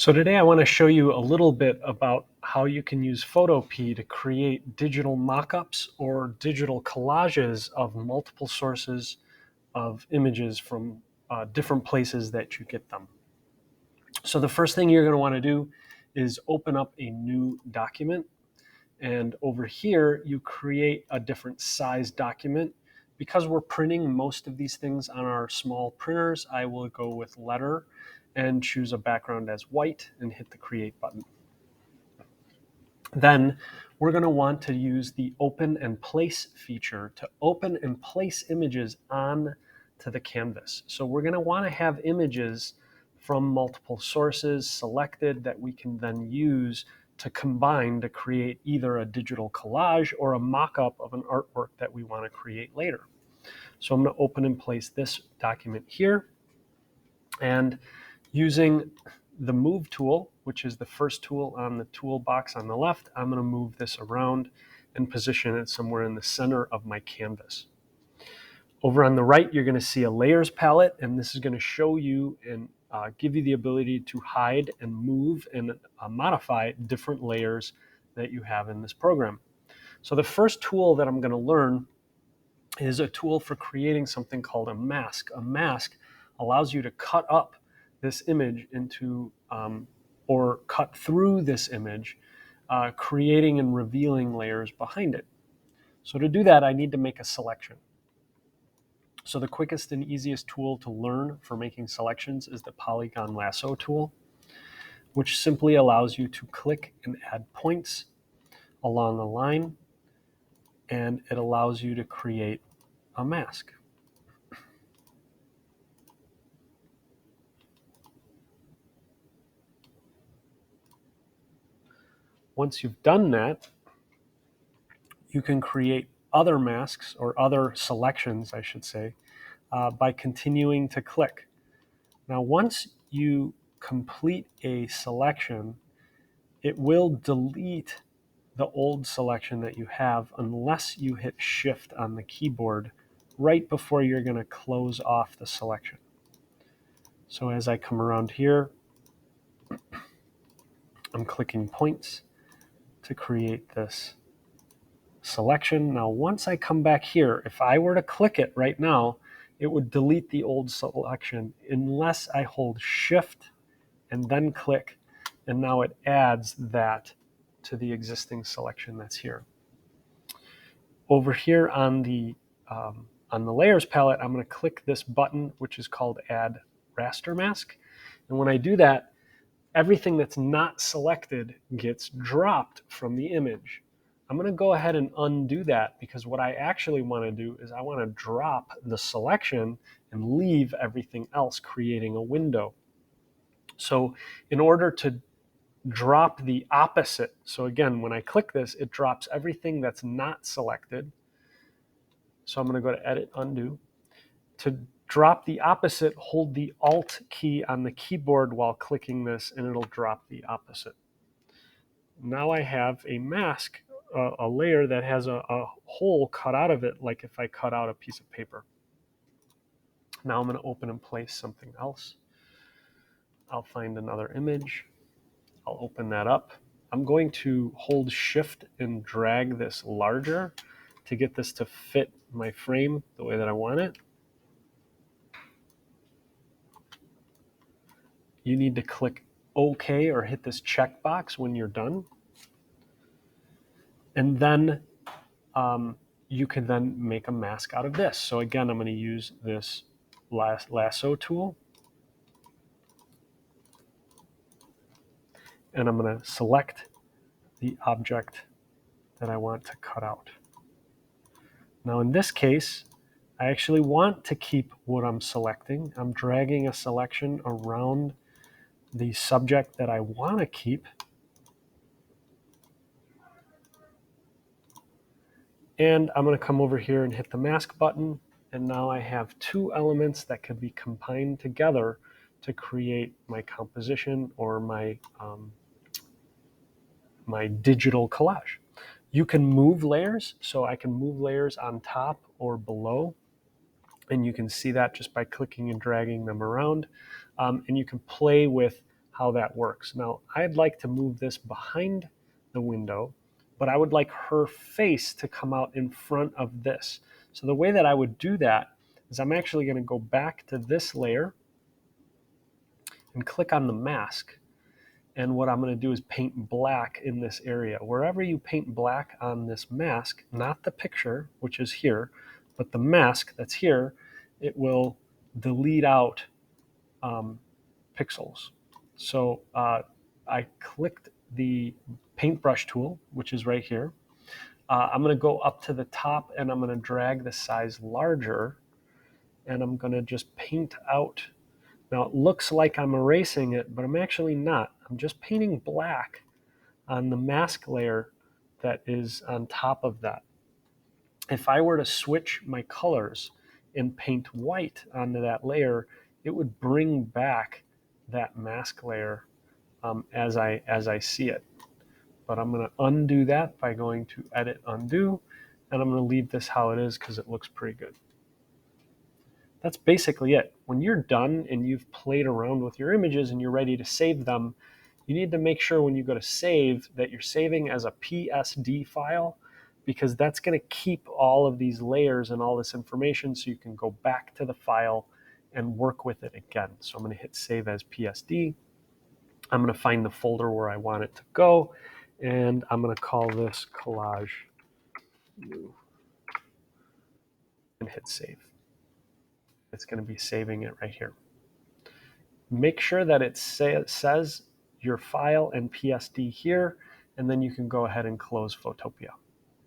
So today I want to show you a little bit about how you can use Photopea to create digital mockups or digital collages of multiple sources of images from different places that you get them. So the first thing you're going to want to do is open up a new document. And over here, you create a different size document. Because we're printing most of these things on our small printers, I will go with letter and choose a background as white and hit the create button. Then we're going to want to use the open and place feature to open and place images on to the canvas. So we're going to want to have images from multiple sources selected that we can then use to combine to create either a digital collage or a mock-up of an artwork that we want to create later. So I'm going to open and place this document here, and using the move tool, which is the first tool on the toolbox on the left, I'm going to move this around and position it somewhere in the center of my canvas. Over on the right, you're going to see a layers palette, and this is going to show you and give you the ability to hide and move and modify different layers that you have in this program. So the first tool that I'm going to learn is a tool for creating something called a mask. A mask allows you to cut up this image into, or cut through this image, creating and revealing layers behind it. So to do that, I need to make a selection. So the quickest and easiest tool to learn for making selections is the Polygon lasso tool, which simply allows you to click and add points along a line, and it allows you to create a mask. Once you've done that, you can create other masks or other selections, I should say, by continuing to click. Now, once you complete a selection, it will delete the old selection that you have unless you hit Shift on the keyboard right before you're going to close off the selection. So as I come around here, I'm clicking points to create this selection. Now, once I come back here, if I were to click it right now, it would delete the old selection unless I hold Shift and then click, and now it adds that to the existing selection that's here. Over here on the layers palette, I'm going to click this button, which is called Add Raster Mask. And when I do that, everything that's not selected gets dropped from the image. I'm going to go ahead and undo that, because what I actually want to do is I want to drop the selection and leave everything else, creating a window. So in order to drop the opposite, so again, when I click this, it drops everything that's not selected. So I'm going to go to Edit, Undo. To drop the opposite, hold the Alt key on the keyboard while clicking this, and it'll drop the opposite. Now I have a mask, a layer that has a hole cut out of it, like if I cut out a piece of paper. Now I'm going to open and place something else. I'll find another image. I'll open that up. I'm going to hold Shift and drag this larger to get this to fit my frame the way that I want it. You need to click OK or hit this checkbox when you're done. And then you can then make a mask out of this. So again, I'm going to use this lasso tool. And I'm going to select the object that I want to cut out. Now in this case, I actually want to keep what I'm selecting. I'm dragging a selection around the subject that I want to keep. And I'm going to come over here and hit the mask button. And now I have two elements that can be combined together to create my composition or my digital collage. You can move layers, so I can move layers on top or below, and you can see that just by clicking and dragging them around. And you can play with how that works. Now, I'd like to move this behind the window, but I would like her face to come out in front of this. So the way that I would do that is I'm actually going to go back to this layer and click on the mask. And what I'm going to do is paint black in this area. Wherever you paint black on this mask, not the picture, which is here, but the mask that's here, it will delete out pixels. So I clicked the paintbrush tool, which is right here. I'm going to go up to the top and I'm going to drag the size larger, and I'm going to just paint out. Now it looks like I'm erasing it, but I'm actually not. I'm just painting black on the mask layer that is on top of that. If I were to switch my colors and paint white onto that layer, it would bring back that mask layer as I see it. But I'm going to undo that by going to Edit, Undo, and I'm going to leave this how it is because it looks pretty good. That's basically it. When you're done and you've played around with your images and you're ready to save them, you need to make sure when you go to save that you're saving as a PSD file, because that's going to keep all of these layers and all this information so you can go back to the file and work with it again. So I'm going to hit Save as PSD. I'm going to find the folder where I want it to go, and I'm going to call this Collage New and hit Save. It's going to be saving it right here. Make sure that it says your file and PSD here, and then you can go ahead and close Photopea.